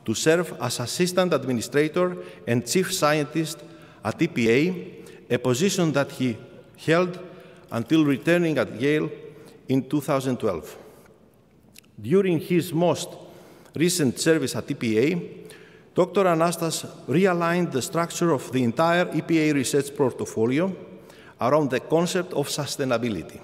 to serve as Assistant Administrator and Chief Scientist at EPA, a position that he held until returning at Yale in 2012. During his most recent service at EPA, Dr. Anastas realigned the structure of the entire EPA research portfolio around the concept of sustainability.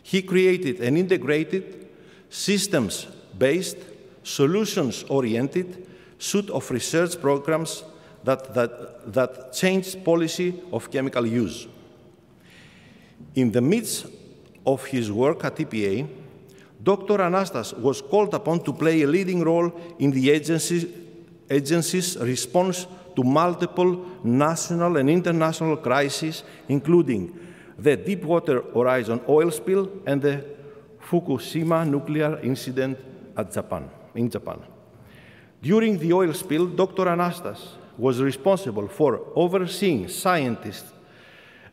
He created an integrated, systems-based, solutions-oriented suite of research programs that changed policy of chemical use. In the midst of his work at EPA, Dr. Anastas was called upon to play a leading role in the agency's response to multiple national and international crises, including the Deepwater Horizon oil spill and the Fukushima nuclear incident in Japan. During the oil spill, Dr. Anastas was responsible for overseeing scientists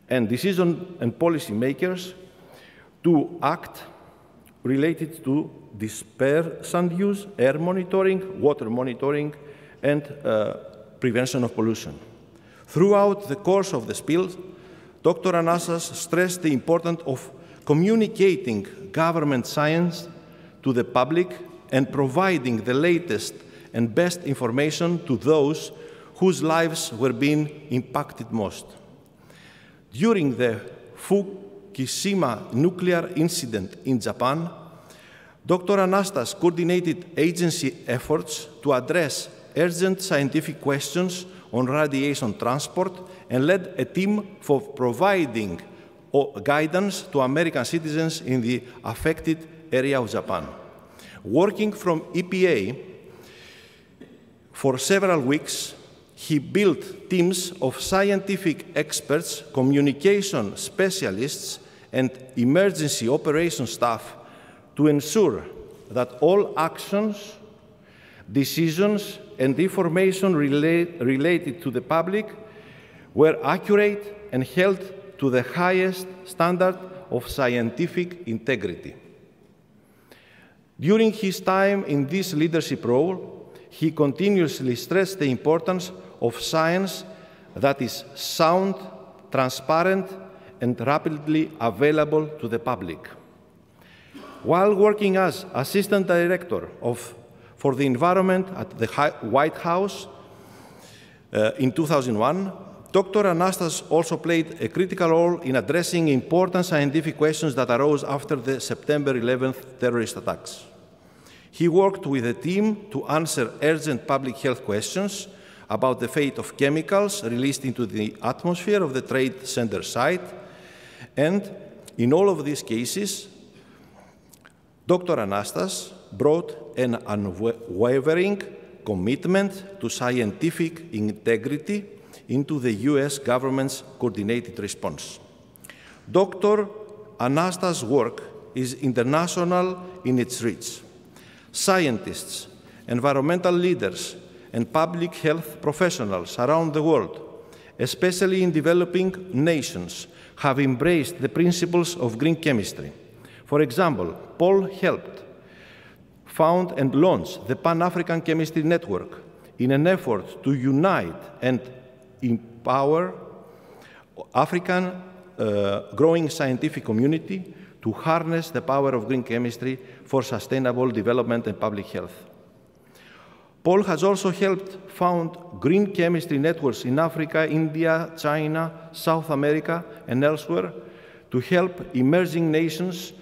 and decision and policy makers to act related to dispersant use, air monitoring, water monitoring, and prevention of pollution. Throughout the course of the spill, Dr. Anastas stressed the importance of communicating government science to the public and providing the latest and best information to those whose lives were being impacted most. During the Fukushima nuclear incident in Japan, Dr. Anastas coordinated agency efforts to address urgent scientific questions on radiation transport and led a team for providing guidance to American citizens in the affected area of Japan. Working from EPA for several weeks, he built teams of scientific experts, communication specialists, and emergency operations staff to ensure that all actions, decisions, and information related to the public were accurate and held to the highest standard of scientific integrity. During his time in this leadership role, he continuously stressed the importance of science that is sound, transparent, and rapidly available to the public. While working as Assistant Director for the Environment at the White House in 2001, Dr. Anastas also played a critical role in addressing important scientific questions that arose after the September 11th terrorist attacks. He worked with a team to answer urgent public health questions about the fate of chemicals released into the atmosphere of the Trade Center site, and in all of these cases, Dr. Anastas brought an unwavering commitment to scientific integrity into the US government's coordinated response. Dr. Anastas' work is international in its reach. Scientists, environmental leaders, and public health professionals around the world, especially in developing nations, have embraced the principles of green chemistry. For example, Paul helped found and launch the Pan-African Chemistry Network in an effort to unite and empower African growing scientific community to harness the power of green chemistry for sustainable development and public health. Paul has also helped found green chemistry networks in Africa, India, China, South America, and elsewhere to help emerging nations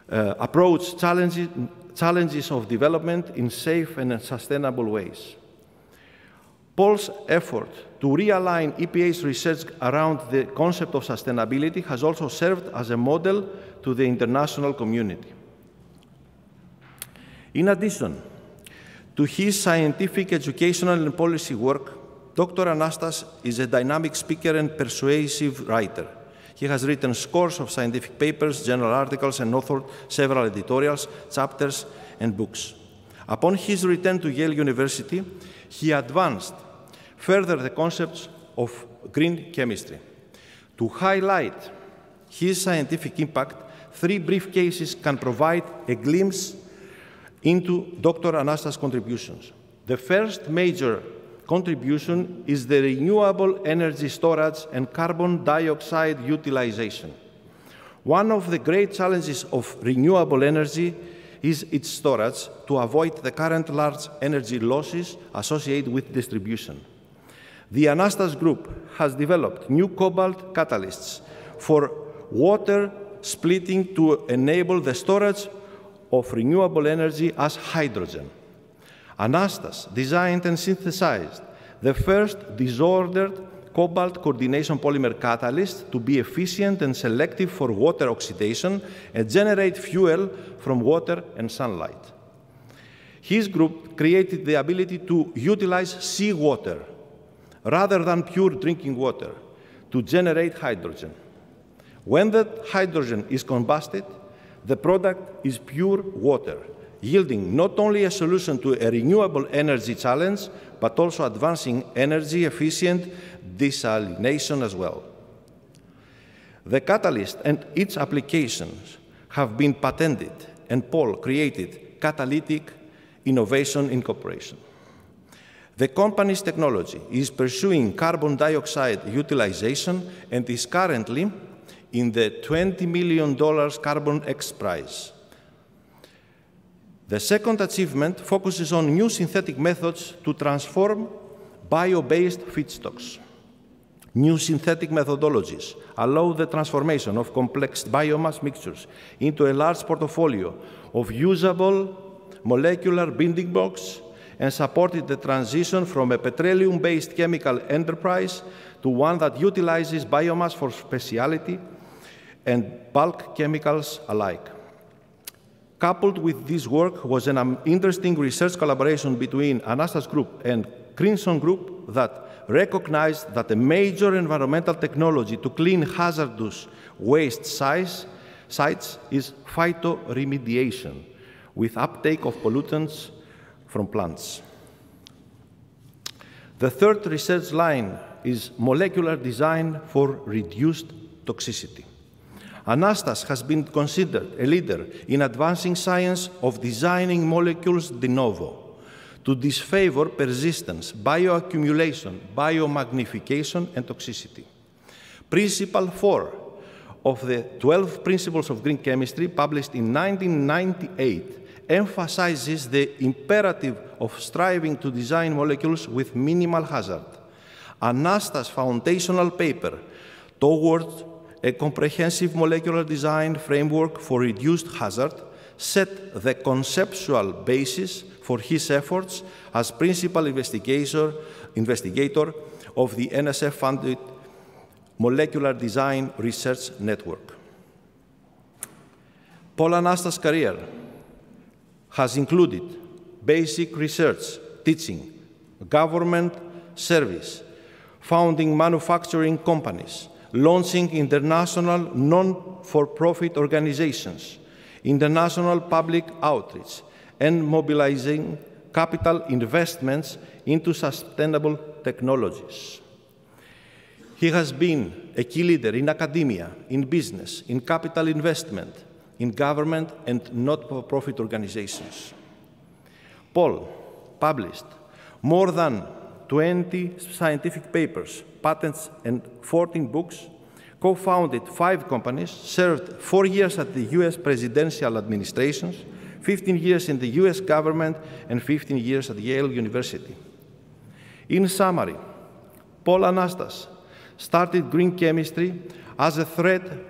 approach challenges of development in safe and sustainable ways. Paul's effort to realign EPA's research around the concept of sustainability has also served as a model to the international community. In addition to his scientific, educational, and policy work, Dr. Anastas is a dynamic speaker and persuasive writer. He has written scores of scientific papers, journal articles, and authored several editorials, chapters, and books. Upon his return to Yale University, he advanced further the concepts of green chemistry. To highlight his scientific impact, 3 brief cases can provide a glimpse into Dr. Anastas' contributions. The first major contribution is the renewable energy storage and carbon dioxide utilization. One of the great challenges of renewable energy is its storage to avoid the current large energy losses associated with distribution. The Anastas Group has developed new cobalt catalysts for water splitting to enable the storage of renewable energy as hydrogen. Anastas designed and synthesized the first disordered cobalt coordination polymer catalyst to be efficient and selective for water oxidation and generate fuel from water and sunlight. His group created the ability to utilize seawater rather than pure drinking water to generate hydrogen. When that hydrogen is combusted, the product is pure water, yielding not only a solution to a renewable energy challenge, but also advancing energy-efficient desalination as well. The catalyst and its applications have been patented, and Paul created Catalytic Innovation Incorporation. The company's technology is pursuing carbon dioxide utilization and is currently in the $20 million Carbon X Prize. The second achievement focuses on new synthetic methods to transform bio-based feedstocks. New synthetic methodologies allow the transformation of complex biomass mixtures into a large portfolio of usable molecular building blocks and supported the transition from a petroleum-based chemical enterprise to one that utilizes biomass for specialty and bulk chemicals alike. Coupled with this work was an interesting research collaboration between Anastas Group and Crimson Group that recognized that a major environmental technology to clean hazardous waste sites is phytoremediation, with uptake of pollutants from plants. The third research line is molecular design for reduced toxicity. Anastas has been considered a leader in advancing science of designing molecules de novo to disfavor persistence, bioaccumulation, biomagnification, and toxicity. Principle 4 of the 12 Principles of Green Chemistry, published in 1998, emphasizes the imperative of striving to design molecules with minimal hazard. Anastas' foundational paper towards a comprehensive molecular design framework for reduced hazard set the conceptual basis for his efforts as principal investigator of the NSF-funded Molecular Design Research Network. Paul Anastas' career has included basic research, teaching, government service, founding manufacturing companies, launching international non-for-profit organizations, international public outreach, and mobilizing capital investments into sustainable technologies. He has been a key leader in academia, in business, in capital investment, in government and not-for-profit organizations. Paul published more than 20 scientific papers, patents, and 14 books, co-founded 5 companies, served 4 years at the US presidential administrations, 15 years in the US government, and 15 years at Yale University. In summary, Paul Anastas started green chemistry as a thread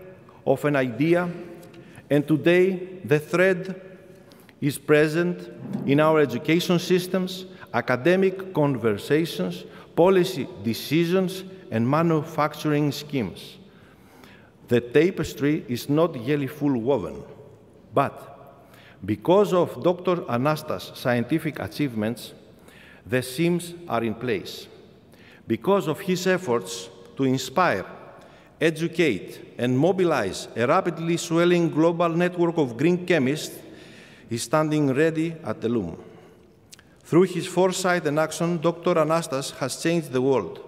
of an idea, and today the thread is present in our education systems, academic conversations, policy decisions, and manufacturing schemes. The tapestry is not yet fully woven, but because of Dr. Anastas' scientific achievements, the seams are in place. Because of his efforts to inspire, educate, and mobilize a rapidly swelling global network of green chemists is standing ready at the loom. Through his foresight and action, Dr. Anastas has changed the world.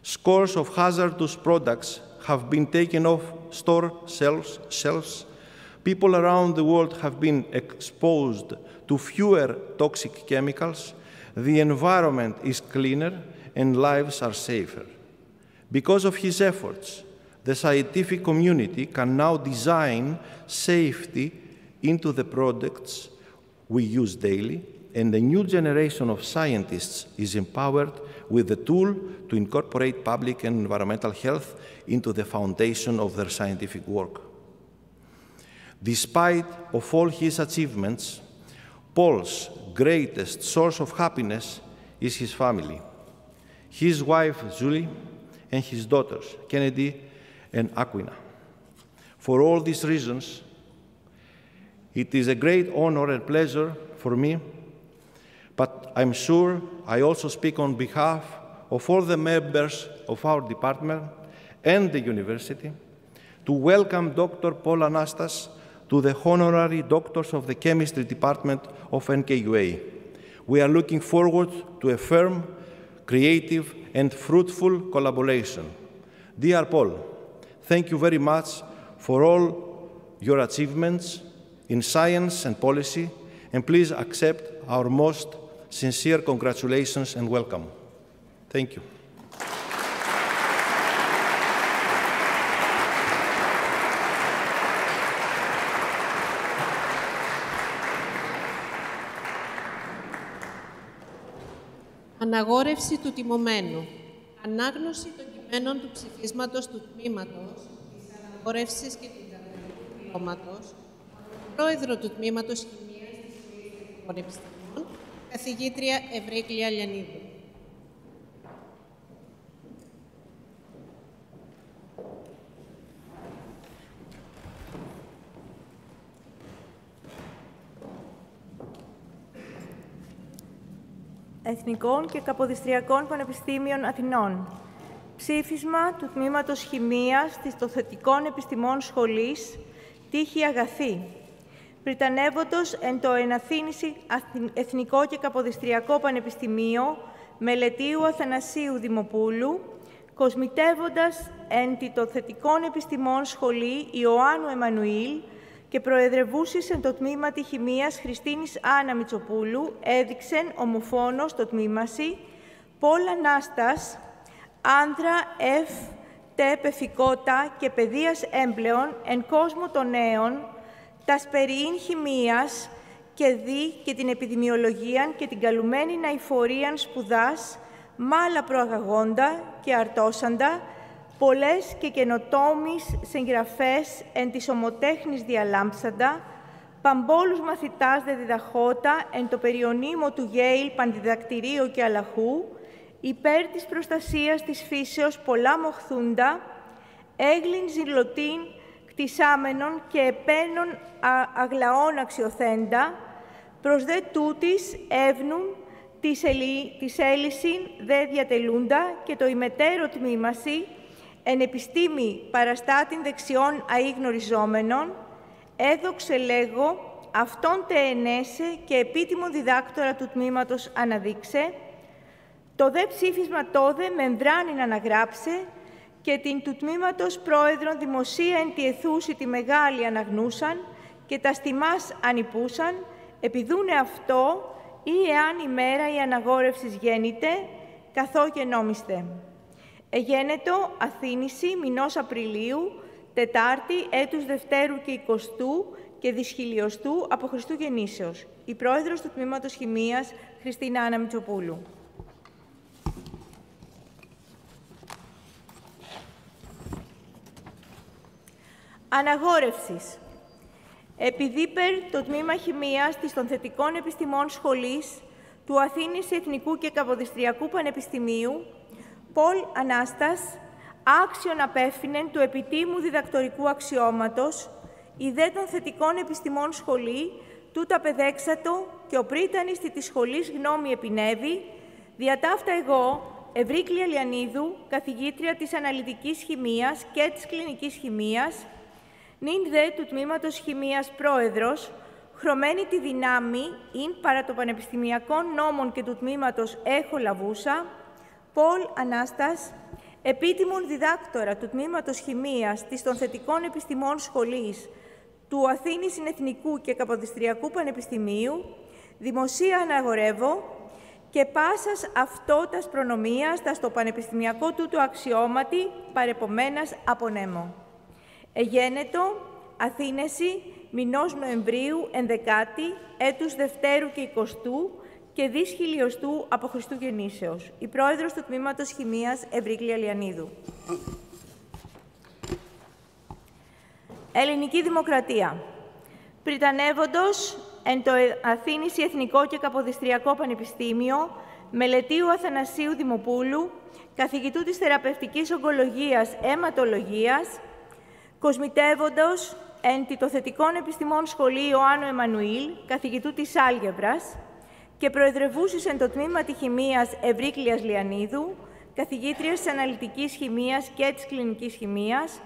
Scores of hazardous products have been taken off store shelves People around the world have been exposed to fewer toxic chemicals, the environment is cleaner, and lives are safer. Because of his efforts, the scientific community can now design safety into the products we use daily, and a new generation of scientists is empowered with the tool to incorporate public and environmental health into the foundation of their scientific work. Despite of all his achievements, Paul's greatest source of happiness is his family, his wife, Julie, and his daughters, Kennedy and Aquina. For all these reasons, it is a great honor and pleasure for me, but I'm sure I also speak on behalf of all the members of our department and the university to welcome Dr. Paul Anastas to the Honorary Doctors of the Chemistry Department of NKUA. We are looking forward to a firm, creative, and fruitful collaboration. Dear Paul, thank you very much for all your achievements in science and policy, and please accept our most sincere congratulations and welcome. Thank you. Αναγόρευση του τιμωμένου. Ανάγνωση των κειμένων του ψηφίσματος του τμήματος, της αναγόρευσης και του διπλώματος, πρόεδρο του Τμήματος Χημίας της Σχολής Τεχνικών Επιστημών, καθηγήτρια Ευρύκλεια Λιανίδου. Εθνικών και Καποδιστριακών Πανεπιστήμιων Αθηνών. Ψήφισμα του Τμήματος Χημείας της Τοθετικών Επιστημών Σχολής, τύχη αγαθή. Πριτανεύοντος εν το εναθήνηση Εθνικό και Καποδιστριακό Πανεπιστημίο Μελετίου Αθανασίου Δημοπούλου, κοσμητεύοντας εν τη Τοθετικών Επιστημών Σχολή Ιωάννου Εμμανουήλ και προεδρευούσης εν το τμήμα Χημείας Χριστίνης Άννα Μητσοπούλου, έδειξεν ομοφόνος το τμήμασι, Πολ Ανάστας, άνδρα Εφ, τε πεφικότα και παιδείας έμπλεον εν κόσμο των νέων, τας περιήν χημείας και δι και την επιδημιολογίαν και την καλουμένη ναϊφορίαν σπουδάς, μάλα προαγαγόντα και αρτώσαντα, πολλές και καινοτόμεις συγγραφές εν της ομοτέχνης διαλάμψαντα, παμπόλους μαθητάς δε διδαχότα εν το περιονίμο του Γέιλ Πανδιδακτηρίου και Αλαχού, υπέρ της προστασίας της φύσεως πολλά μοχθούντα, έγλην ζηλωτήν κτισάμενον και επένων αγλαών αξιοθέντα, προς δε τούτης εύνουν της έλυσιν δε διατελούντα και το ημετέρω τμήμασι, εν επιστήμη παραστάτην δεξιών αίγνωριζόμενων, έδοξε λέγω, αυτόν τε ενέσε και επίτιμο διδάκτορα του τμήματος αναδείξε, το δε ψήφισμα τόδε μεμβράνην αναγράψε και την του τμήματος πρόεδρον δημοσία εν τη αιθούση τη μεγάλη αναγνούσαν και τα στιμάς ανυπούσαν, επιδούνε αυτό ή εάν ημέρα η αναγόρευσης γέννηται, καθώ και νόμιστε. Εγένετο Αθήνηση μηνός Απριλίου, Τετάρτη έτους Δευτέρου και 20ου και δυσχυλιοστού από Χριστού Γεννήσεως. Η πρόεδρος του Τμήματος Χημείας, Χριστίνα Άννα Μητσοπούλου. Αναγόρευσης. Επιδίπερ το Τμήμα Χημείας της των Θετικών Επιστημών Σχολής του Αθήνης Εθνικού και Καποδιστριακού Πανεπιστημίου, Πολ Ανάστας, άξιον απέφθινεν του επιτίμου διδακτορικού αξιώματος, η δε των Θετικών Επιστημών Σχολή, τούτα παιδέξατο και ο πρίτανης της σχολής γνώμη επινέβη, διατάφτα εγώ, Ευρύκλεια Λιανίδου, καθηγήτρια της Αναλυτικής Χημείας και της Κλινικής Χημείας, νυν δε του Τμήματος Χημείας πρόεδρος, χρωμένη τη δυνάμει, ειν παρά το Πανεπιστημιακών Νόμων και του Τμήματος έχω λαβούσα, Πολ Ανάστας, επίτιμον διδάκτορα του Τμήματος Χημείας της των Θετικών Επιστημών Σχολής, του Αθήνη Συνεθνικού και Καποδιστριακού Πανεπιστημίου, δημοσία αναγορεύω και πάσας αυτότας προνομίας τα στο πανεπιστημιακό τούτο αξιώματι παρεπομένας απονέμω. Εγένετο Αθήνεση μηνός Νοεμβρίου 11η, έτους Δευτέρου και 20ου και δις χιλιοστού από Χριστού γεννήσεως. Η πρόεδρος του Τμήματος Χημείας Ευρύκλεια Λιανίδου. Ελληνική Δημοκρατία. Πριτανεύοντος εν το Αθήνηση Εθνικό και Καποδιστριακό Πανεπιστήμιο, μελετείου Αθανασίου Δημοπούλου, καθηγητού της Θεραπευτικής Ογκολογίας Αιματολογίας, κοσμητεύοντος εν τιτοθετικών επιστημών σχολείου Ιωάννου Εμμανουήλ, καθηγητού της Άλγεβρας και προεδρευούσης εν το τμήμα της Χημείας Ευρύκλειας Λιανίδου, καθηγήτριας της Αναλυτικής Χημείας και της Κλινικής Χημείας,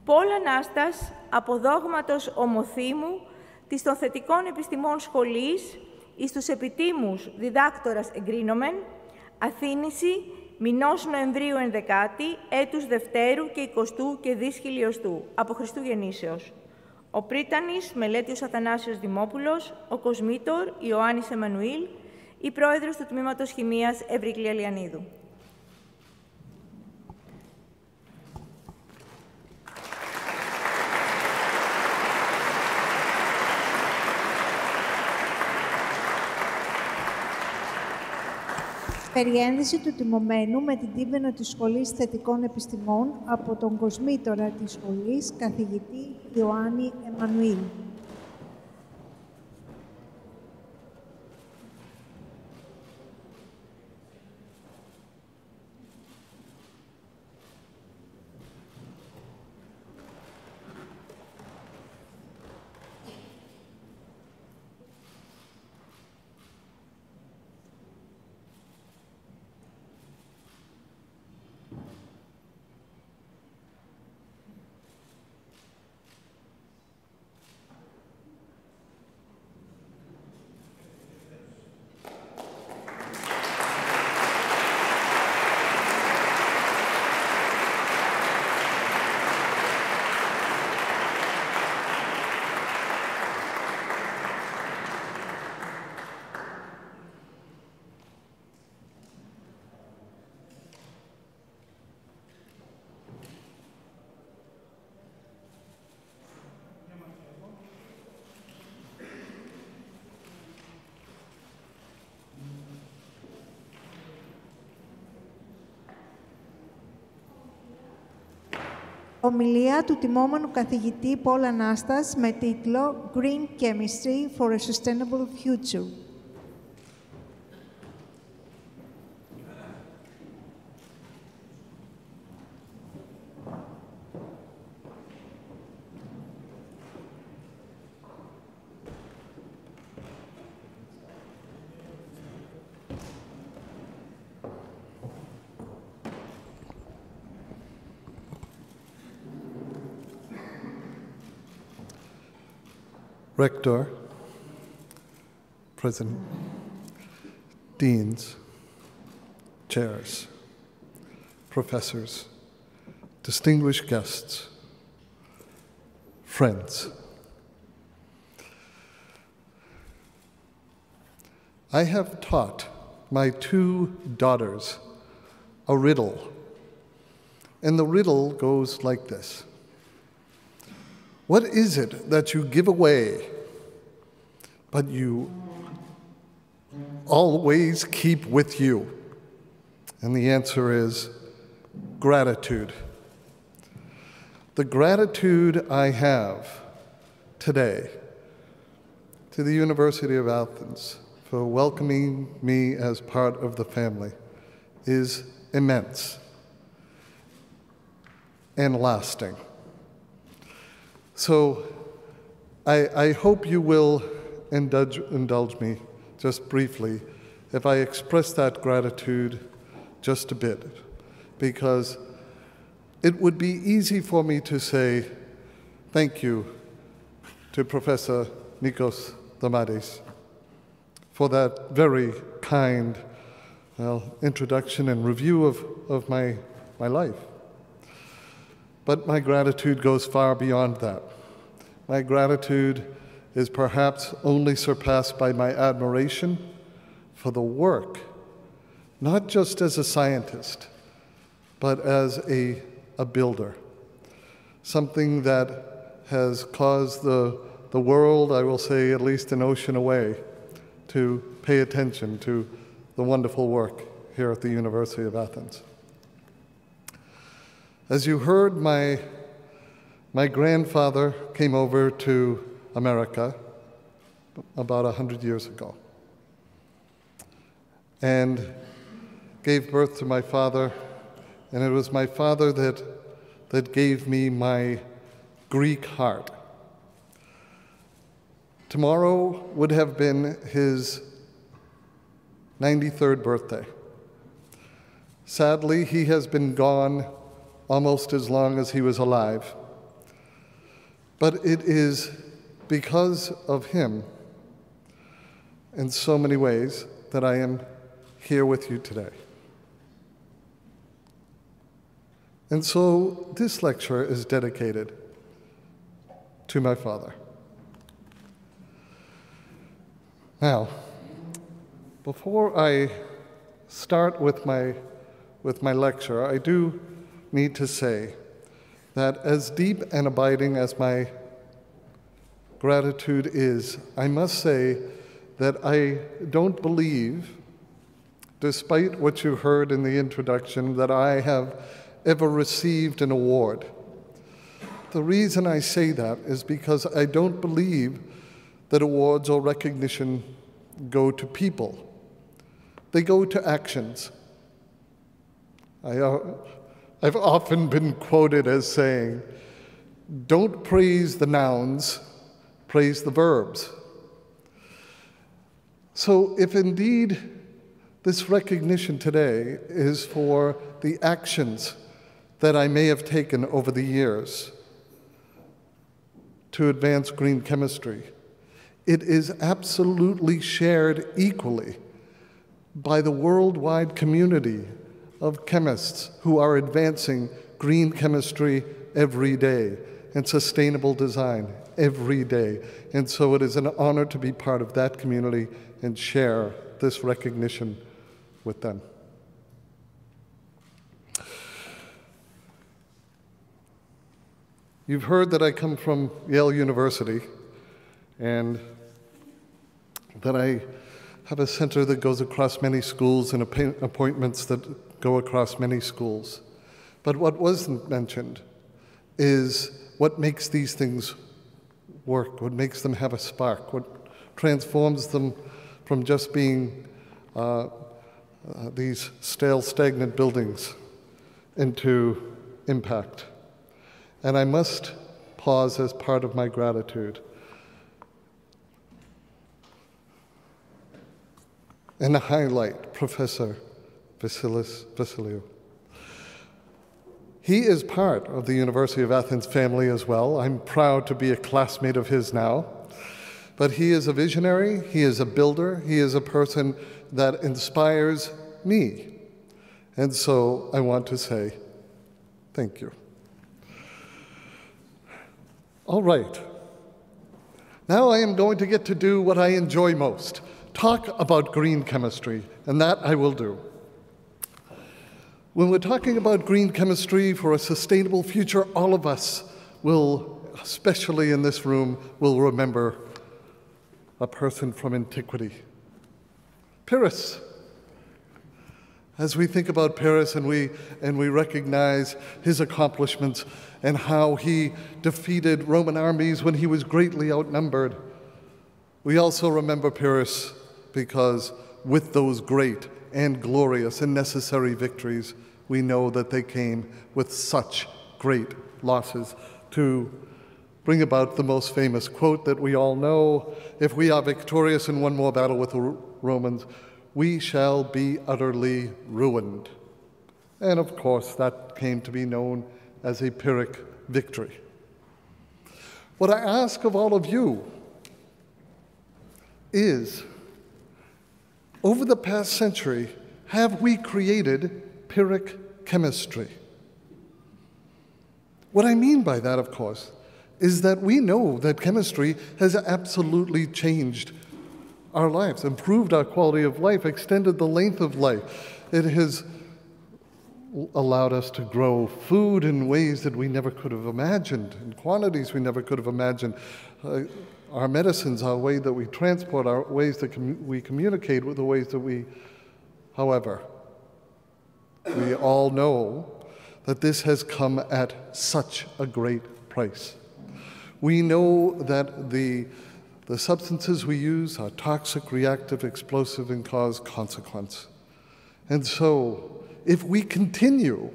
Πόλα Νάστας, αποδόγματος ομοθήμου της των θετικών επιστημών σχολής, εις τους επιτήμους διδάκτορας εγκρίνομεν, Αθήνηση, μηνός Νοεμβρίου 11η, έτους Δευτέρου και 20ου και δις χιλιοστού, από Χριστού γεννήσεως. Ο πρίτανης Μελέτιος Αθανάσιος Δημόπουλος, ο κοσμήτορ Ιωάννης Εμμανουήλ, η πρόεδρος του Τμήματος Χημείας Ευρύκλεια Λιανίδου. Περιένδυση του τιμωμένου με την τύμπαινο της Σχολής Θετικών Επιστημών από τον κοσμήτορα της Σχολής, καθηγητή Ιωάννη Εμμανουήλ. Ομιλία του τιμόμενου καθηγητή Πόλα Νάστας με τίτλο «Green Chemistry for a Sustainable Future». Rector, President, Deans, Chairs, Professors, distinguished guests, friends. I have taught my two daughters a riddle, and the riddle goes like this. What is it that you give away, but you always keep with you? And the answer is gratitude. The gratitude I have today to the University of Athens for welcoming me as part of the family is immense and lasting. So I hope you will indulge me just briefly if I express that gratitude just a bit, because it would be easy for me to say thank you to Professor Nikos Damadis for that very kind introduction and review of my life. But my gratitude goes far beyond that, My gratitude is perhaps only surpassed by my admiration for the work, not just as a scientist, but as a builder, something that has caused the world, I will say at least an ocean away, to pay attention to the wonderful work here at the University of Athens. As you heard, my grandfather came over to America about 100 years ago and gave birth to my father, and it was my father that gave me my Greek heart. Tomorrow would have been his 93rd birthday. Sadly, he has been gone almost as long as he was alive. But it is because of him, in so many ways, that I am here with you today. And so this lecture is dedicated to my father. Now, before I start with my lecture, I do need to say that as deep and abiding as my gratitude is, I must say that I don't believe, despite what you heard in the introduction, that I have ever received an award. The reason I say that is because I don't believe that awards or recognition go to people. They go to actions. I've often been quoted as saying, don't praise the nouns, praise the verbs. So if indeed this recognition today is for the actions that I may have taken over the years to advance green chemistry, it is absolutely shared equally by the worldwide community of chemists who are advancing green chemistry every day and sustainable design every day. And so it is an honor to be part of that community and share this recognition with them. You've heard that I come from Yale University and that I have a center that goes across many schools and appointments that go across many schools. But what wasn't mentioned is what makes these things work, what makes them have a spark, what transforms them from just being these stale, stagnant buildings into impact. And I must pause as part of my gratitude and highlight Professor Vasilis Vassiliou. He is part of the University of Athens family as well. I'm proud to be a classmate of his now. But he is a visionary, he is a builder, he is a person that inspires me. And so I want to say thank you. All right. Now I am going to get to do what I enjoy most, talk about green chemistry, and that I will do. When we're talking about green chemistry for a sustainable future, all of us will, especially in this room, will remember a person from antiquity, Pyrrhus. As we think about Pyrrhus and we recognize his accomplishments and how he defeated Roman armies when he was greatly outnumbered, we also remember Pyrrhus because with those great and glorious and necessary victories, we know that they came with such great losses. To bring about the most famous quote that we all know, if we are victorious in one more battle with the Romans, we shall be utterly ruined. And of course, that came to be known as a Pyrrhic victory. What I ask of all of you is, over the past century, have we created Pyrrhic chemistry? What I mean by that, of course, is that we know that chemistry has absolutely changed our lives, improved our quality of life, extended the length of life. It has allowed us to grow food in ways that we never could have imagined, in quantities we never could have imagined. Our medicines, our way that we transport, our ways that we communicate, with the ways that we, however, we all know that this has come at such a great price. We know that the substances we use are toxic, reactive, explosive, and cause consequence. And so, if we continue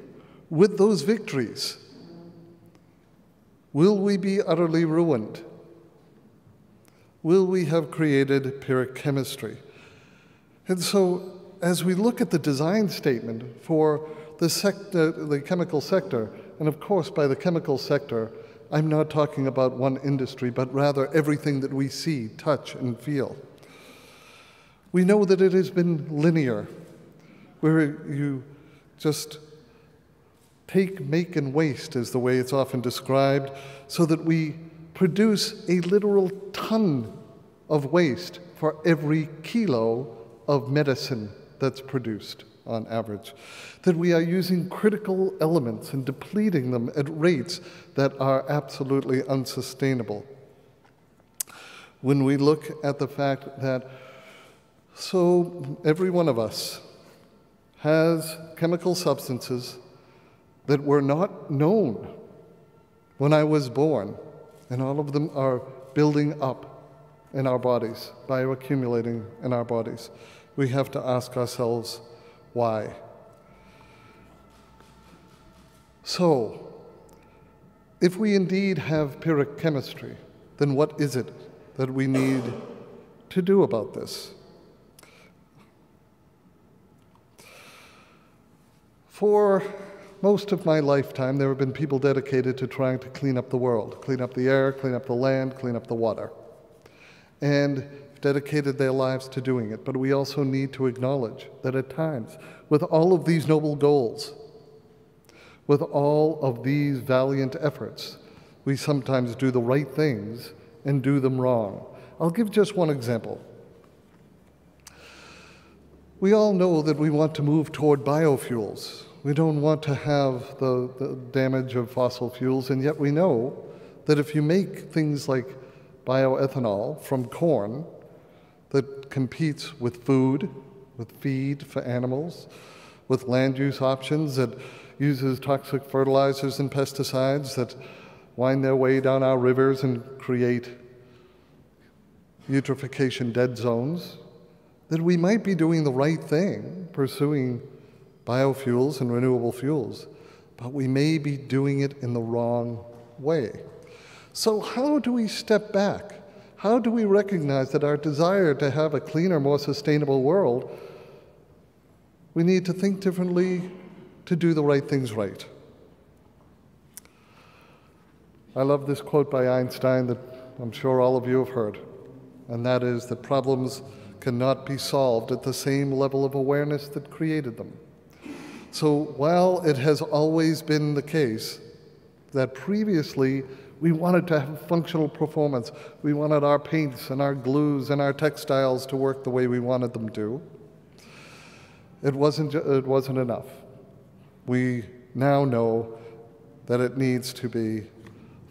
with those victories, will we be utterly ruined? Will we have created pyrrhic chemistry? And so, as we look at the design statement for the chemical sector, and of course by the chemical sector, I'm not talking about one industry, but rather everything that we see, touch, and feel. We know that it has been linear, where you just take, make, and waste is the way it's often described, so that we produce a literal ton of waste for every kilo of medicine that's produced on average. That we are using critical elements and depleting them at rates that are absolutely unsustainable. When we look at the fact that every one of us has chemical substances that were not known when I was born, and all of them are building up in our bodies, bioaccumulating in our bodies. We have to ask ourselves, why? So, if we indeed have pyrrhic chemistry, then what is it that we need to do about this? For most of my lifetime, there have been people dedicated to trying to clean up the world, clean up the air, clean up the land, clean up the water, and dedicated their lives to doing it. But we also need to acknowledge that at times, with all of these noble goals, with all of these valiant efforts, we sometimes do the right things and do them wrong. I'll give just one example. We all know that we want to move toward biofuels. We don't want to have the damage of fossil fuels, and yet we know that if you make things like bioethanol from corn that competes with food, with feed for animals, with land use options that uses toxic fertilizers and pesticides that wind their way down our rivers and create eutrophication dead zones, that we might be doing the right thing, pursuing biofuels and renewable fuels, but we may be doing it in the wrong way. So how do we step back? How do we recognize that our desire to have a cleaner, more sustainable world, we need to think differently to do the right things right? I love this quote by Einstein that I'm sure all of you have heard, and that is that problems cannot be solved at the same level of awareness that created them. So while it has always been the case that previously we wanted to have functional performance, we wanted our paints and our glues and our textiles to work the way we wanted them to, it wasn't enough. We now know that it needs to be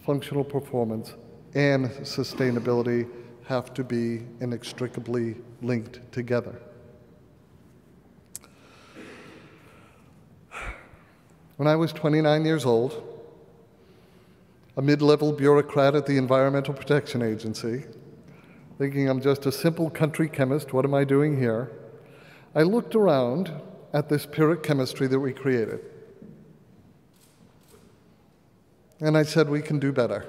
functional performance and sustainability have to be inextricably linked together. When I was 29 years old, a mid-level bureaucrat at the Environmental Protection Agency, thinking I'm just a simple country chemist, what am I doing here? I looked around at this pyrrhic chemistry that we created. And I said, we can do better.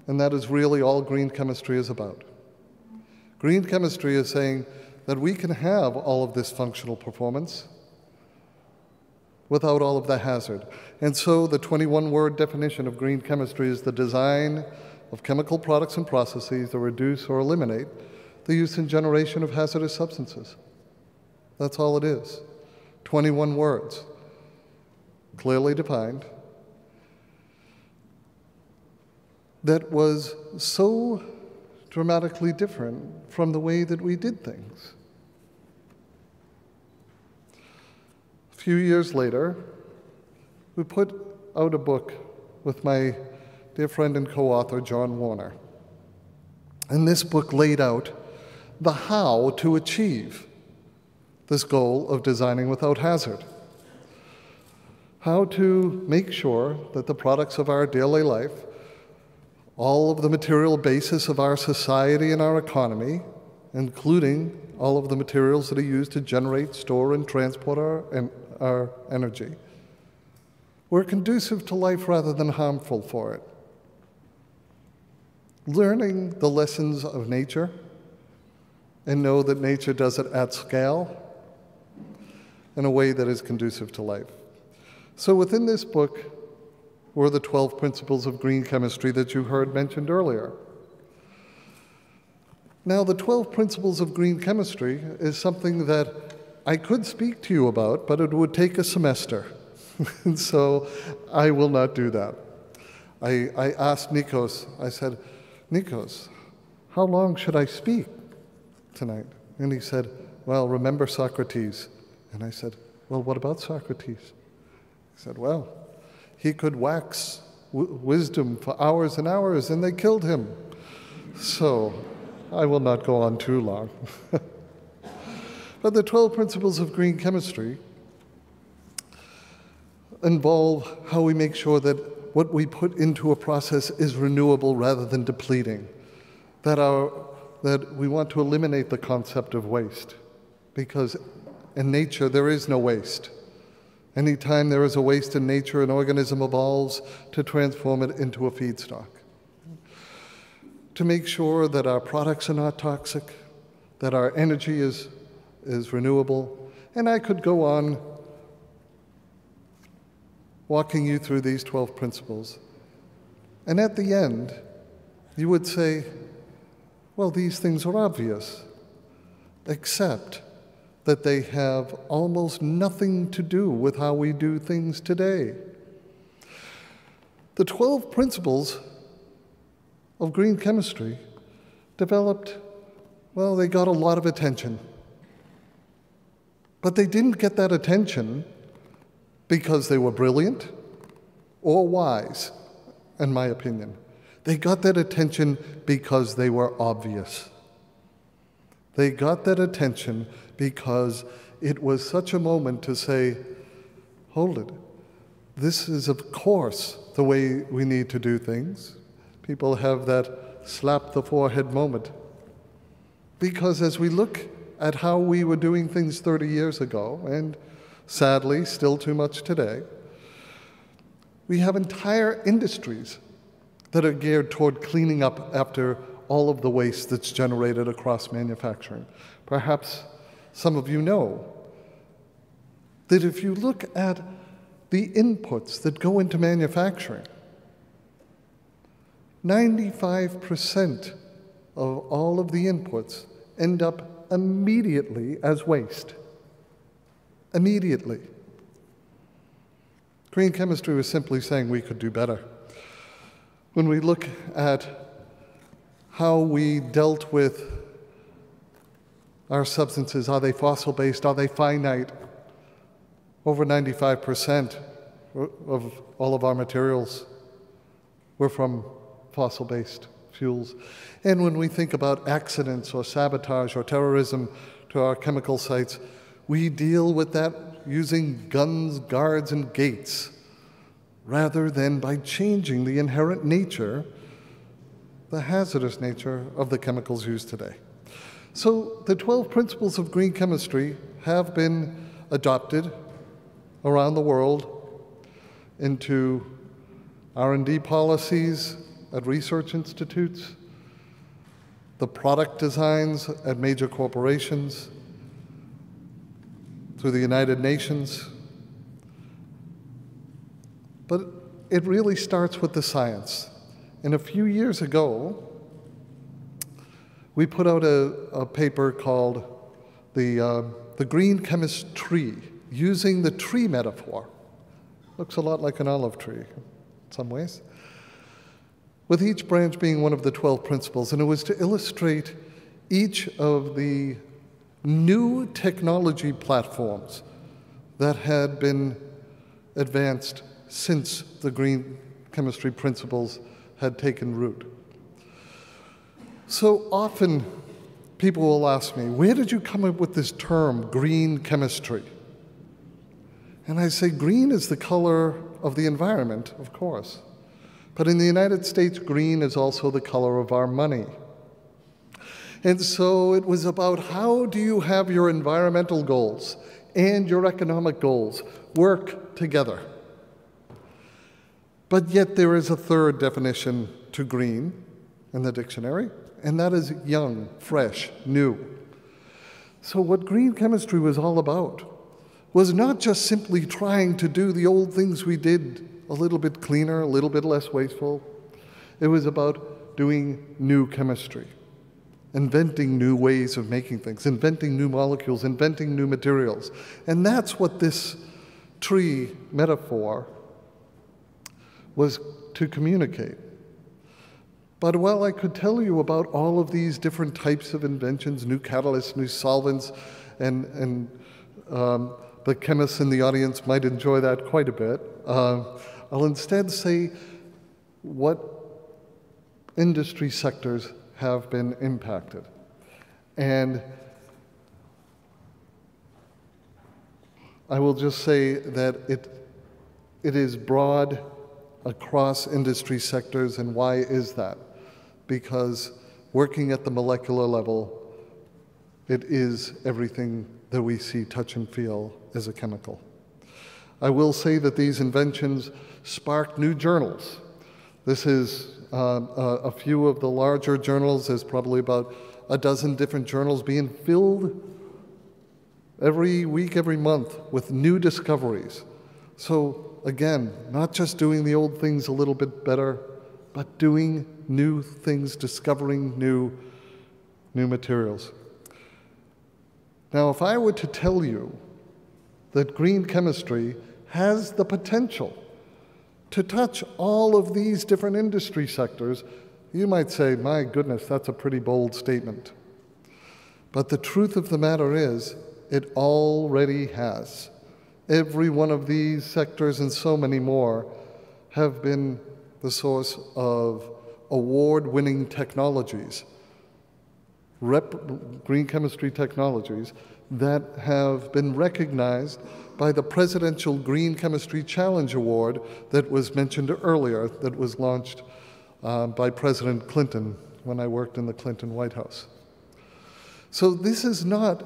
And that is really all green chemistry is about. Green chemistry is saying that we can have all of this functional performance without all of the hazard. And so the 21-word definition of green chemistry is the design of chemical products and processes that reduce or eliminate the use and generation of hazardous substances. That's all it is. 21 words, clearly defined. that was so dramatically different from the way that we did things. A few years later, we put out a book with my dear friend and co-author, John Warner. And this book laid out the how to achieve this goal of designing without hazard. How to make sure that the products of our daily life, all of the material basis of our society and our economy, including all of the materials that are used to generate, store, and transport our energy, were conducive to life rather than harmful for it. Learning the lessons of nature and know that nature does it at scale in a way that is conducive to life. So within this book were the 12 principles of green chemistry that you heard mentioned earlier. Now, the 12 principles of green chemistry is something that I could speak to you about, but it would take a semester. And so I will not do that. I asked Nikos, I said, Nikos, how long should I speak tonight? And he said, well, remember Socrates. And I said, well, what about Socrates? He said, well, he could wax wisdom for hours and hours, and they killed him. So I will not go on too long. But the 12 principles of green chemistry involve how we make sure that what we put into a process is renewable rather than depleting, that we want to eliminate the concept of waste, because in nature there is no waste. Anytime there is a waste in nature, an organism evolves to transform it into a feedstock. To make sure that our products are not toxic, that our energy is renewable, and I could go on walking you through these 12 principles. And at the end, you would say, well, these things are obvious, except that they have almost nothing to do with how we do things today. The 12 principles of green chemistry developed, well, they got a lot of attention. But they didn't get that attention because they were brilliant or wise, in my opinion. They got that attention because they were obvious. They got that attention because it was such a moment to say, hold it, this is of course the way we need to do things. People have that slap the forehead moment. Because as we look at how we were doing things 30 years ago, and sadly still too much today, we have entire industries that are geared toward cleaning up after all of the waste that's generated across manufacturing. Perhaps some of you know that if you look at the inputs that go into manufacturing, 95% of all of the inputs end up immediately as waste. Immediately. Green chemistry was simply saying we could do better. When we look at how we dealt with our substances, are they fossil-based, are they finite? Over 95% of all of our materials were from fossil-based fuels. And when we think about accidents or sabotage or terrorism to our chemical sites, we deal with that using guns, guards, and gates, rather than by changing the inherent nature, the hazardous nature of the chemicals used today. So the 12 principles of green chemistry have been adopted around the world into R&D policies at research institutes, the product designs at major corporations, through the United Nations. But it really starts with the science. And a few years ago, we put out a paper called the Green Chemist Tree, using the tree metaphor. Looks a lot like an olive tree in some ways. with each branch being one of the 12 principles, and it was to illustrate each of the new technology platforms that had been advanced since the green chemistry principles had taken root. So often people will ask me, where did you come up with this term, green chemistry? And I say, green is the color of the environment, of course. But in the United States, green is also the color of our money. And so it was about how do you have your environmental goals and your economic goals work together. But yet there is a third definition to green in the dictionary, and that is young, fresh, new. So what green chemistry was all about was not just simply trying to do the old things we did a little bit cleaner, a little bit less wasteful. It was about doing new chemistry, inventing new ways of making things, inventing new molecules, inventing new materials. And that's what this tree metaphor was to communicate. But while I could tell you about all of these different types of inventions, new catalysts, new solvents, and the chemists in the audience might enjoy that quite a bit, I'll instead say what industry sectors have been impacted. And I will just say that it is broad across industry sectors, and why is that? Because working at the molecular level, it is everything that we see, touch, and feel as a chemical. I will say that these inventions sparked new journals. This is a few of the larger journals. There's probably about a dozen different journals being filled every week, every month with new discoveries. So again, not just doing the old things a little bit better, but doing new things, discovering new materials. Now, if I were to tell you that green chemistry has the potential to touch all of these different industry sectors, you might say, my goodness, that's a pretty bold statement. But the truth of the matter is, it already has. Every one of these sectors and so many more have been the source of award-winning technologies, green chemistry technologies, that have been recognized by the Presidential Green Chemistry Challenge Award that was mentioned earlier, that was launched by President Clinton when I worked in the Clinton White House. So this is not,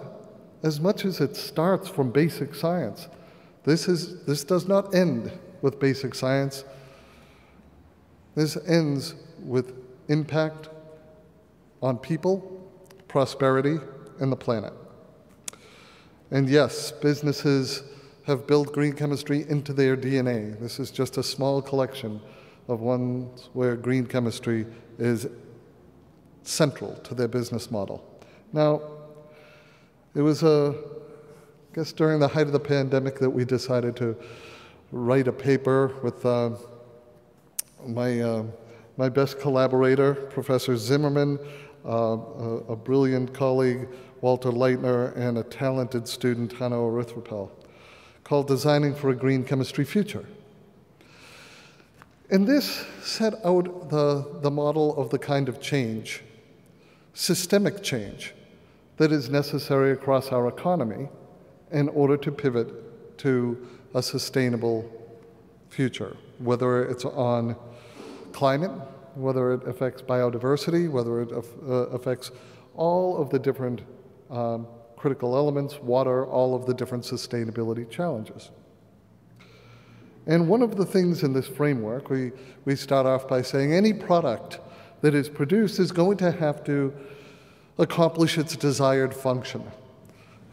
as much as it starts from basic science, this does not end with basic science. This ends with impact on people, prosperity, and the planet. And yes, businesses have built green chemistry into their DNA. This is just a small collection of ones where green chemistry is central to their business model. Now, it was, I guess, during the height of the pandemic that we decided to write a paper with my best collaborator, Professor Zimmerman, a brilliant colleague, Walter Leitner, and a talented student, Hanno Erythropel, called Designing for a Green Chemistry Future. And this set out the model of the kind of change, systemic change, that is necessary across our economy in order to pivot to a sustainable future, whether it's on climate, whether it affects biodiversity, whether it affects all of the different critical elements, water, all of the different sustainability challenges. And one of the things in this framework, we start off by saying any product that is produced is going to have to accomplish its desired function.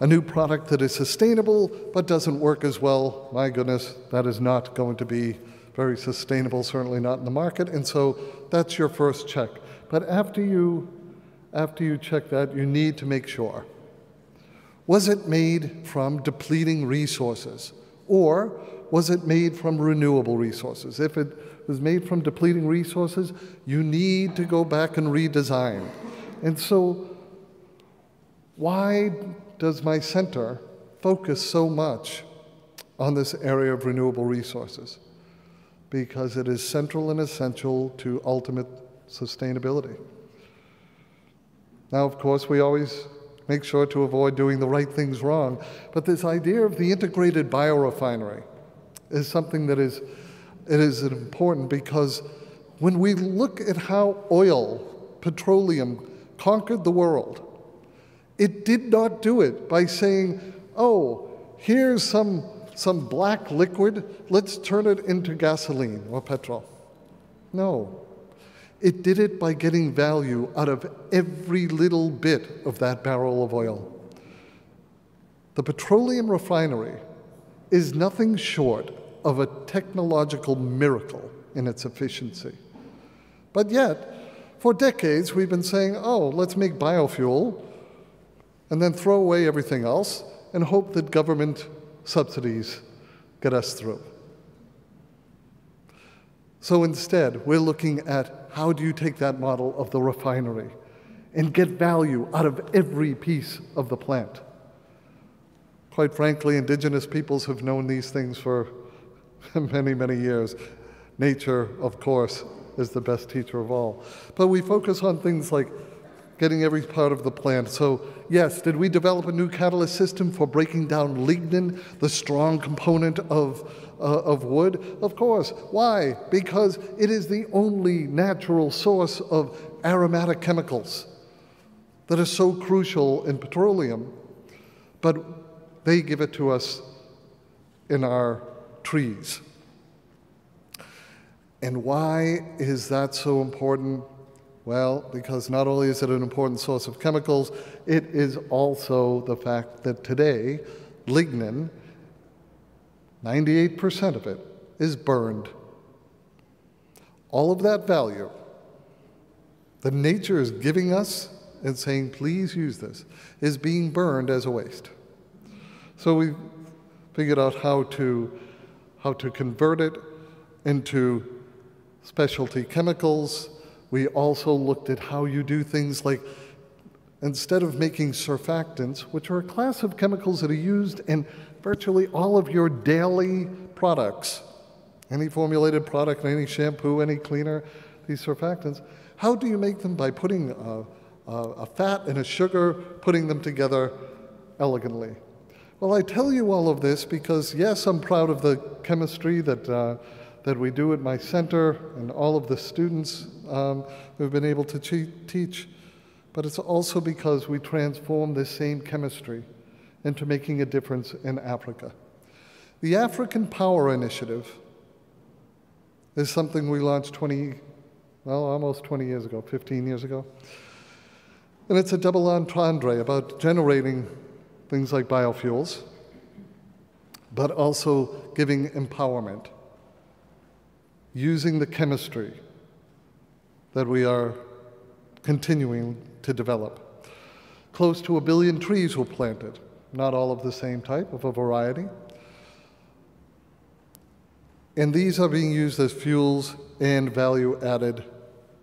A new product that is sustainable but doesn't work as well, my goodness, that is not going to be very sustainable, certainly not in the market, and so that's your first check. But after you check that, you need to make sure. Was it made from depleting resources? Or was it made from renewable resources? If it was made from depleting resources, you need to go back and redesign. And so why does my center focus so much on this area of renewable resources? Because it is central and essential to ultimate sustainability. Now, of course, we always make sure to avoid doing the right things wrong, but this idea of the integrated biorefinery is something that is important, because when we look at how oil, petroleum, conquered the world, it did not do it by saying, oh, here's some black liquid, let's turn it into gasoline or petrol. No. It did it by getting value out of every little bit of that barrel of oil. The petroleum refinery is nothing short of a technological miracle in its efficiency. But yet, for decades, we've been saying, oh, let's make biofuel and then throw away everything else and hope that government subsidies get us through. So instead, we're looking at how do you take that model of the refinery and get value out of every piece of the plant. Quite frankly, indigenous peoples have known these things for many, many years. Nature, of course, is the best teacher of all. But we focus on things like getting every part of the plant. So yes, did we develop a new catalyst system for breaking down lignin, the strong component of wood? Of course. Why? Because it is the only natural source of aromatic chemicals that are so crucial in petroleum, but they give it to us in our trees. And why is that so important? Well, because not only is it an important source of chemicals, it is also the fact that today, lignin, 98% of it is burned. All of that value that nature is giving us and saying, please use this, is being burned as a waste. So we figured out how to convert it into specialty chemicals. We also looked at how you do things like, instead of making surfactants, which are a class of chemicals that are used in virtually all of your daily products, any formulated product, any shampoo, any cleaner, these surfactants, how do you make them? By putting a fat and a sugar, putting them together elegantly. Well, I tell you all of this because, yes, I'm proud of the chemistry that we do at my center and all of the students who've been able to teach, but it's also because we transform this same chemistry into making a difference in Africa. The African Power Initiative is something we launched almost 20 years ago, 15 years ago. And it's a double entendre about generating things like biofuels, but also giving empowerment, using the chemistry that we are continuing to develop. Close to 1 billion trees were planted, not all of the same type, of a variety. And these are being used as fuels and value-added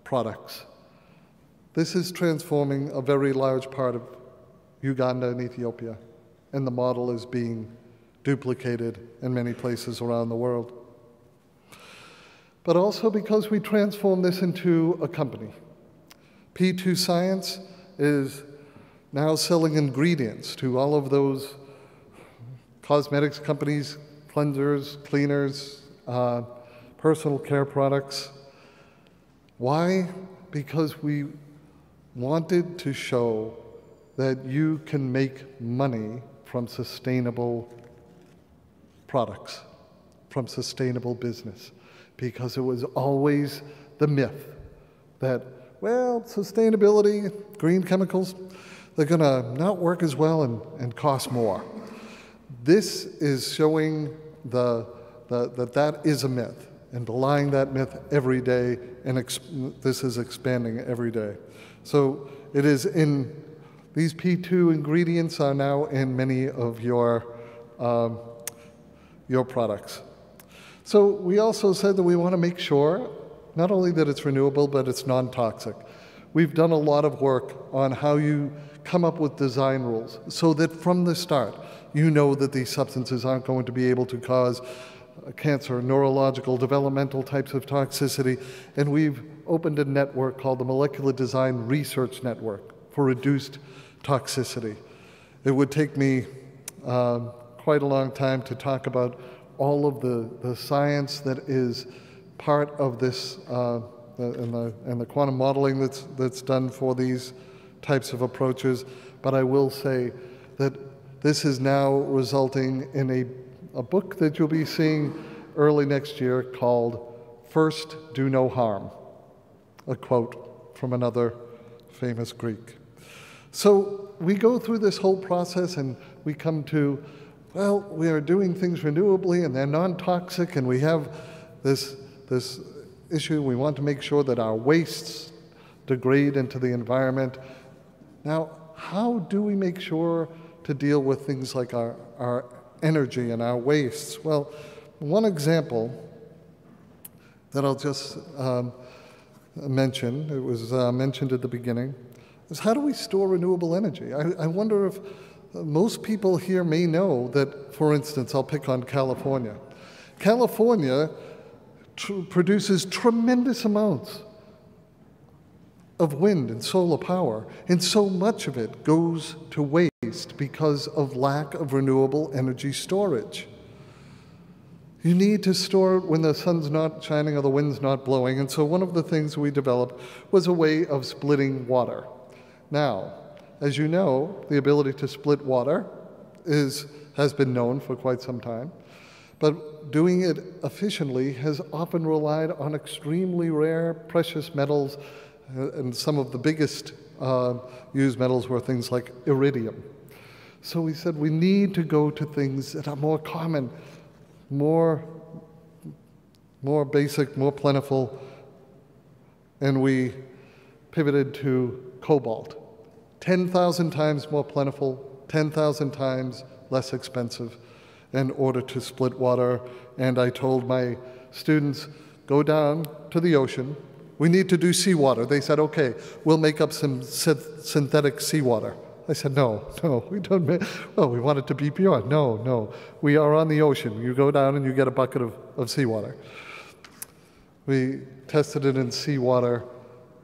products. This is transforming a very large part of Uganda and Ethiopia, and the model is being duplicated in many places around the world. But also because we transform this into a company. P2 Science is now selling ingredients to all of those cosmetics companies, cleansers, cleaners, personal care products. Why? Because we wanted to show that you can make money from sustainable products, from sustainable business. Because it was always the myth that, well, sustainability, green chemicals, they're going to not work as well and cost more. This is showing that is a myth, and belying that myth every day, and this is expanding every day. So it is in, these P2 ingredients are now in many of your products. So we also said that we want to make sure not only that it's renewable, but it's non-toxic. We've done a lot of work on how you come up with design rules so that from the start, you know that these substances aren't going to be able to cause cancer, neurological, developmental types of toxicity. And we've opened a network called the Molecular Design Research Network for reduced toxicity. It would take me quite a long time to talk about all of the science that is part of this and the quantum modeling that's done for these types of approaches. But I will say that this is now resulting in a book that you'll be seeing early next year called First Do No Harm, a quote from another famous Greek. So we go through this whole process and we come to, well, we are doing things renewably and they're non-toxic, and we have this issue. We want to make sure that our wastes degrade into the environment. Now, how do we make sure to deal with things like our energy and our wastes? Well, one example that I'll just mention, it was mentioned at the beginning, is how do we store renewable energy? I wonder if most people here may know that, for instance, I'll pick on California. California produces tremendous amounts of wind and solar power, and so much of it goes to waste because of lack of renewable energy storage. You need to store it when the sun's not shining or the wind's not blowing, and so one of the things we developed was a way of splitting water. Now, as you know, the ability to split water has been known for quite some time, but doing it efficiently has often relied on extremely rare precious metals, and some of the biggest used metals were things like iridium. So we said we need to go to things that are more common, more basic, more plentiful, and we pivoted to cobalt. 10,000 times more plentiful, 10,000 times less expensive in order to split water. And I told my students, go down to the ocean. We need to do seawater. They said, okay, we'll make up some synthetic seawater. I said, no, we don't make, well, we want it to be pure. No, we are on the ocean. You go down and you get a bucket of seawater. We tested it in seawater.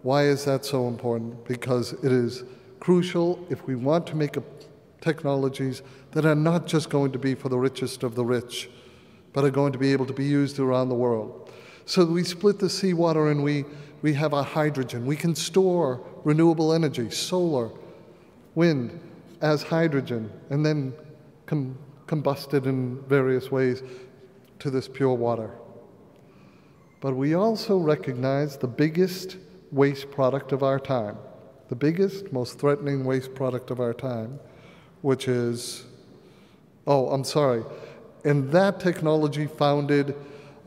Why is that so important? Because it is crucial if we want to make technologies that are not just going to be for the richest of the rich, but are going to be able to be used around the world. So we split the seawater and we have our hydrogen. We can store renewable energy, solar, wind, as hydrogen, and then combust it in various ways to this pure water. But we also recognize the biggest waste product of our time, the biggest, most threatening waste product of our time, which is, and that technology founded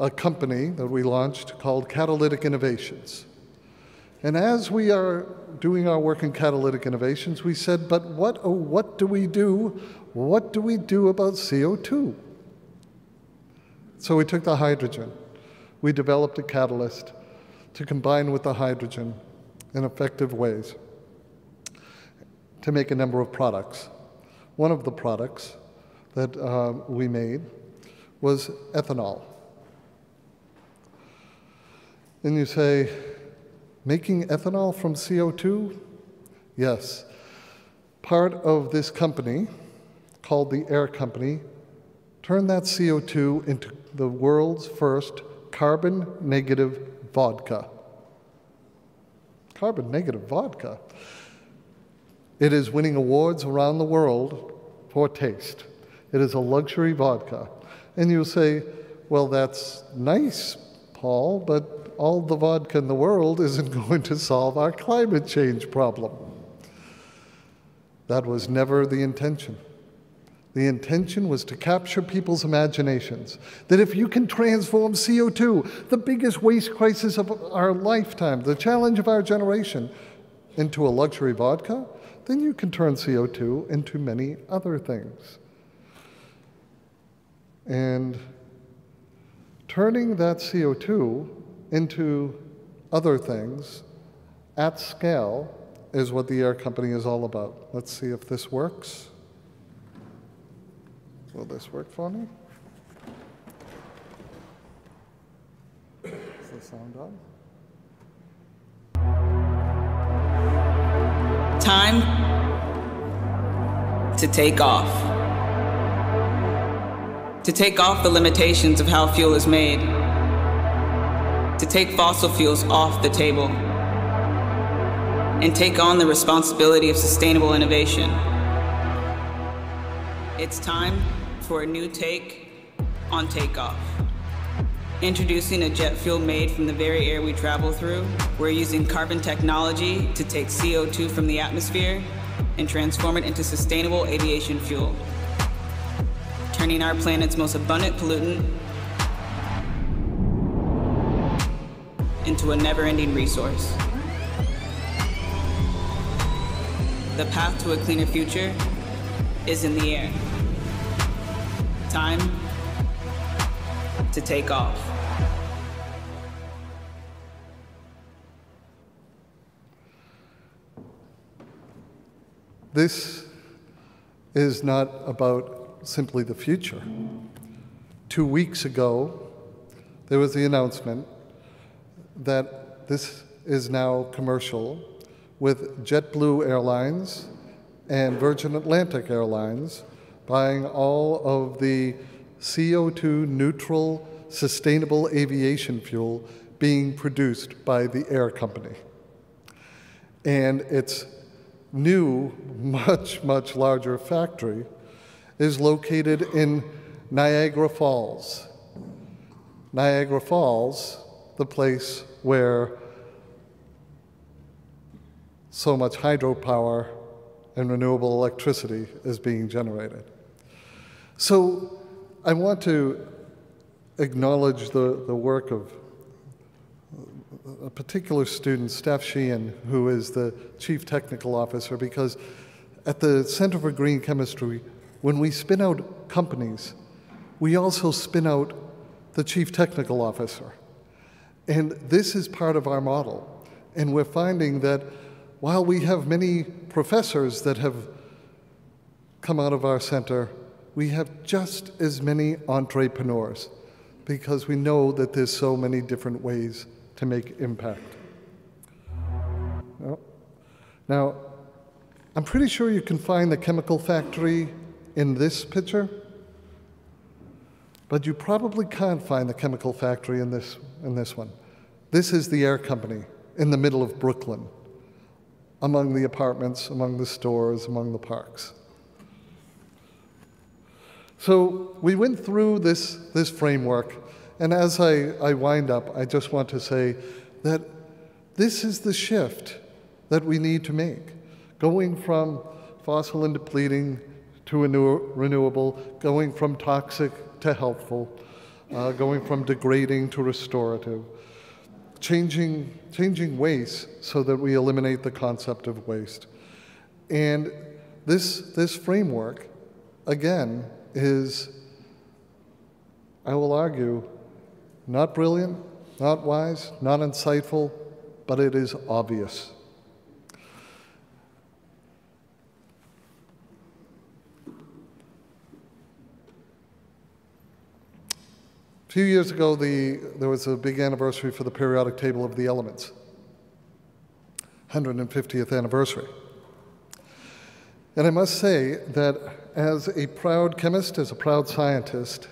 a company that we launched called Catalytic Innovations. And as we are doing our work in Catalytic Innovations, we said, but what do we do? What do we do about CO2? So we took the hydrogen. We developed a catalyst to combine with the hydrogen in effective ways to make a number of products. One of the products that we made was ethanol. And you say, making ethanol from CO2? Yes. Part of this company, called the Air Company, turned that CO2 into the world's first carbon-negative vodka. Carbon-negative vodka. It is winning awards around the world for taste. It is a luxury vodka. And you'll say, well, that's nice, Paul, but all the vodka in the world isn't going to solve our climate change problem. That was never the intention. The intention was to capture people's imaginations, that if you can transform CO2, the biggest waste crisis of our lifetime, the challenge of our generation, into a luxury vodka, then you can turn CO2 into many other things. And turning that CO2 into other things at scale is what the Air Company is all about. Let's see if this works. Will this work for me? Is the sound on? Time to take off. To take off the limitations of how fuel is made. To take fossil fuels off the table. And take on the responsibility of sustainable innovation. It's time for a new take on takeoff. Introducing a jet fuel made from the very air we travel through. We're using carbon technology to take CO2 from the atmosphere and transform it into sustainable aviation fuel, turning our planet's most abundant pollutant into a never-ending resource. The path to a cleaner future is in the air. Time to take off. This is not about simply the future. 2 weeks ago, there was the announcement that this is now commercial, with JetBlue Airlines and Virgin Atlantic Airlines buying all of the CO2 neutral, sustainable aviation fuel being produced by the Air Company. And its new, much, much larger factory is located in Niagara Falls. Niagara Falls, the place where so much hydropower and renewable electricity is being generated. So I want to acknowledge the work of a particular student, Steph Sheehan, who is the Chief Technical Officer, because at the Center for Green Chemistry, when we spin out companies, we also spin out the Chief Technical Officer. And this is part of our model. And we're finding that while we have many professors that have come out of our center, we have just as many entrepreneurs, because we know that there's so many different ways to make impact. Now, I'm pretty sure you can find the chemical factory in this picture, but you probably can't find the chemical factory in this one. This is the Air Company in the middle of Brooklyn, among the apartments, among the stores, among the parks. So we went through this framework, and as I wind up, I just want to say that this is the shift that we need to make, going from fossil and depleting to renewable, going from toxic to helpful, going from degrading to restorative, changing waste so that we eliminate the concept of waste. And this framework, again, is, I will argue, not brilliant, not wise, not insightful, but it is obvious. A few years ago, there was a big anniversary for the periodic table of the elements, 150th anniversary. And I must say that as a proud chemist, as a proud scientist,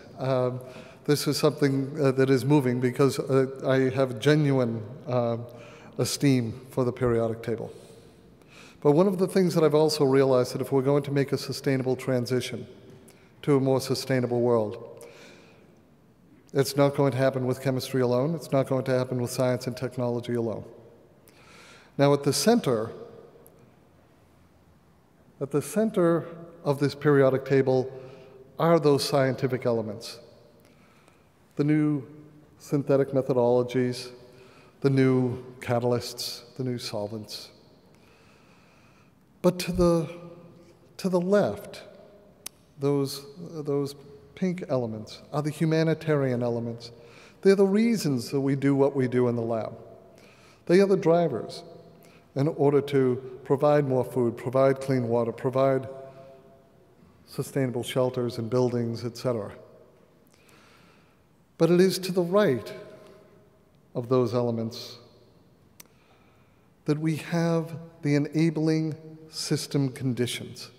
this is something that is moving, because I have genuine esteem for the periodic table. But one of the things that I've also realized that if we're going to make a sustainable transition to a more sustainable world, it's not going to happen with chemistry alone. It's not going to happen with science and technology alone. Now, at the center of this periodic table are those scientific elements. The new synthetic methodologies, the new catalysts, the new solvents. But to the left, those pink elements are the humanitarian elements. They're the reasons that we do what we do in the lab. They are the drivers in order to provide more food, provide clean water, provide sustainable shelters and buildings, etc. But it is to the right of those elements that we have the enabling system conditions.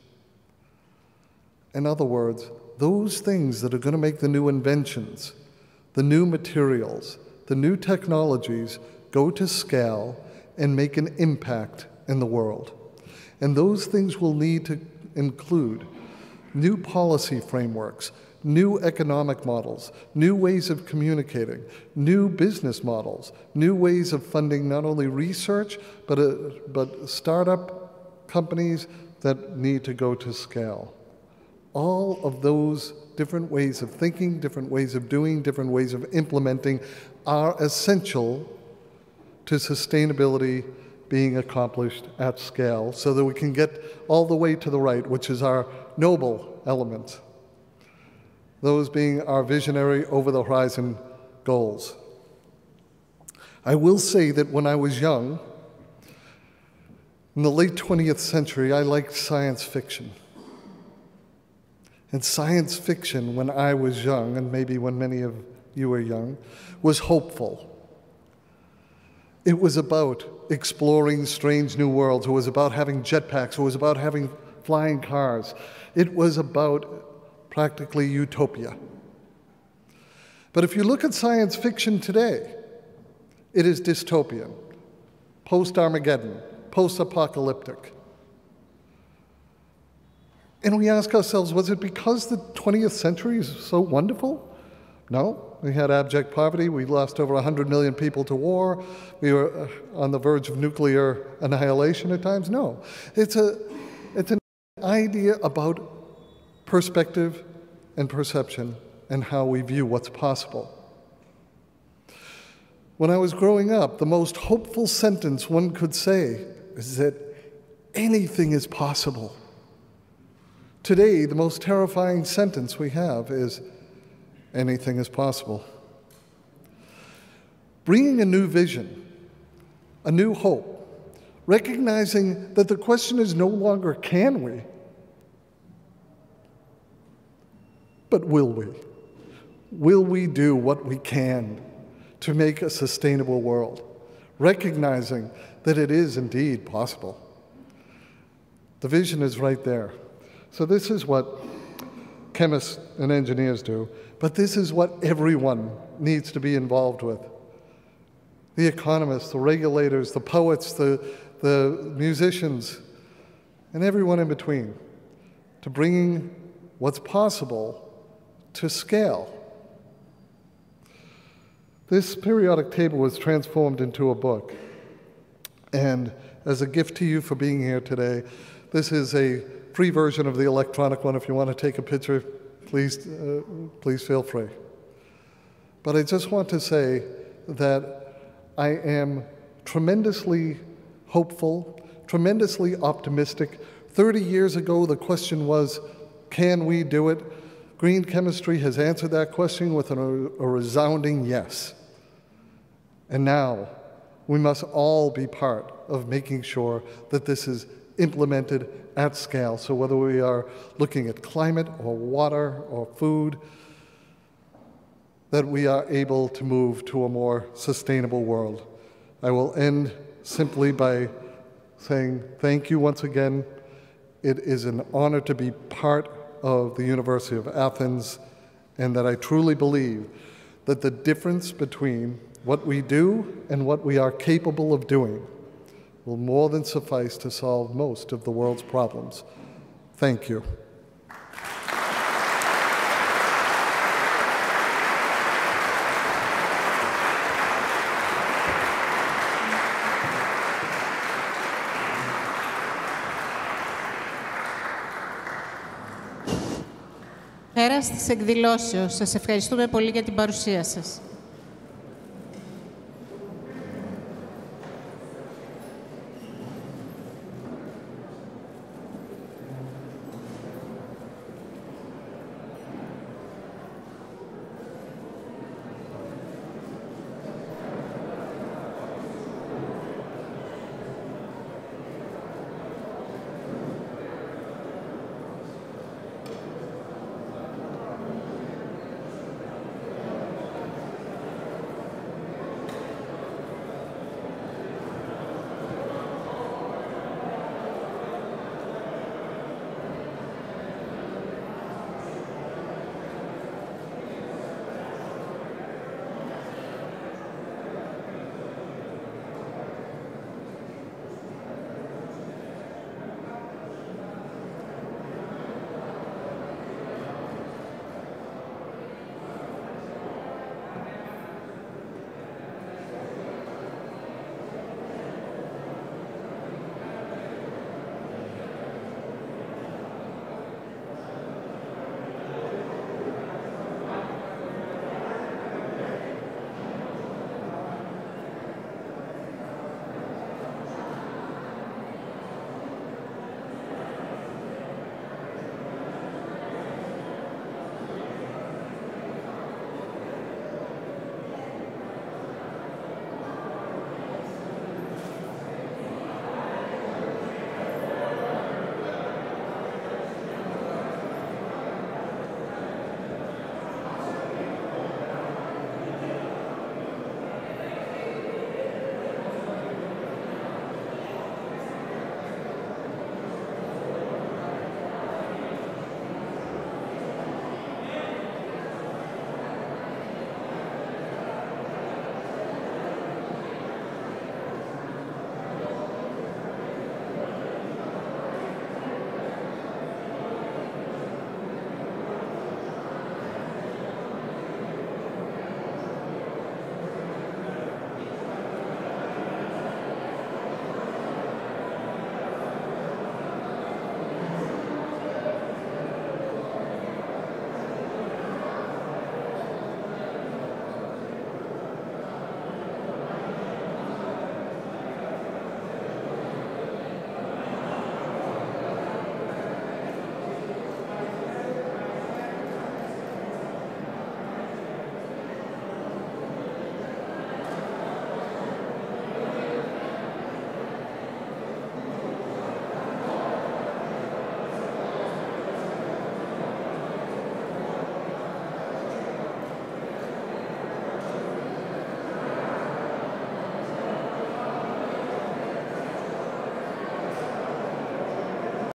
In other words, those things that are going to make the new inventions, the new materials, the new technologies go to scale and make an impact in the world. And those things will need to include new policy frameworks, new economic models, new ways of communicating, new business models, new ways of funding not only research, but startup companies that need to go to scale. All of those different ways of thinking, different ways of doing, different ways of implementing are essential to sustainability being accomplished at scale so that we can get all the way to the right, which is our noble element. Those being our visionary over-the-horizon goals. I will say that when I was young, in the late 20th century, I liked science fiction. And science fiction, when I was young, and maybe when many of you were young, was hopeful. It was about exploring strange new worlds. It was about having jetpacks. It was about having flying cars. It was about practically utopia. But if you look at science fiction today, it is dystopian, post-Armageddon, post-apocalyptic. And we ask ourselves, was it because the 20th century is so wonderful? No. We had abject poverty. We lost over 100 million people to war. We were on the verge of nuclear annihilation at times. No. It's an idea about perspective and perception and how we view what's possible. When I was growing up, the most hopeful sentence one could say is that anything is possible. Today, the most terrifying sentence we have is, anything is possible. Bringing a new vision, a new hope, recognizing that the question is no longer can we, but will we? Will we do what we can to make a sustainable world? Recognizing that it is indeed possible. The vision is right there. So this is what chemists and engineers do, but this is what everyone needs to be involved with. The economists, the regulators, the poets, the musicians, and everyone in between, to bringing what's possible to scale. This periodic table was transformed into a book. And as a gift to you for being here today, this is a free version of the electronic one. If you want to take a picture, please feel free. But I just want to say that I am tremendously hopeful, tremendously optimistic. 30 years ago, the question was, can we do it? Green chemistry has answered that question with a resounding yes. And now, we must all be part of making sure that this is implemented at scale. So whether we are looking at climate or water or food, that we are able to move to a more sustainable world. I will end simply by saying thank you once again. It is an honor to be part of the University of Athens, and that I truly believe that the difference between what we do and what we are capable of doing will more than suffice to solve most of the world's problems. Thank you. Πέρας της εκδηλώσεως, σας ευχαριστούμε πολύ για την παρουσία σας.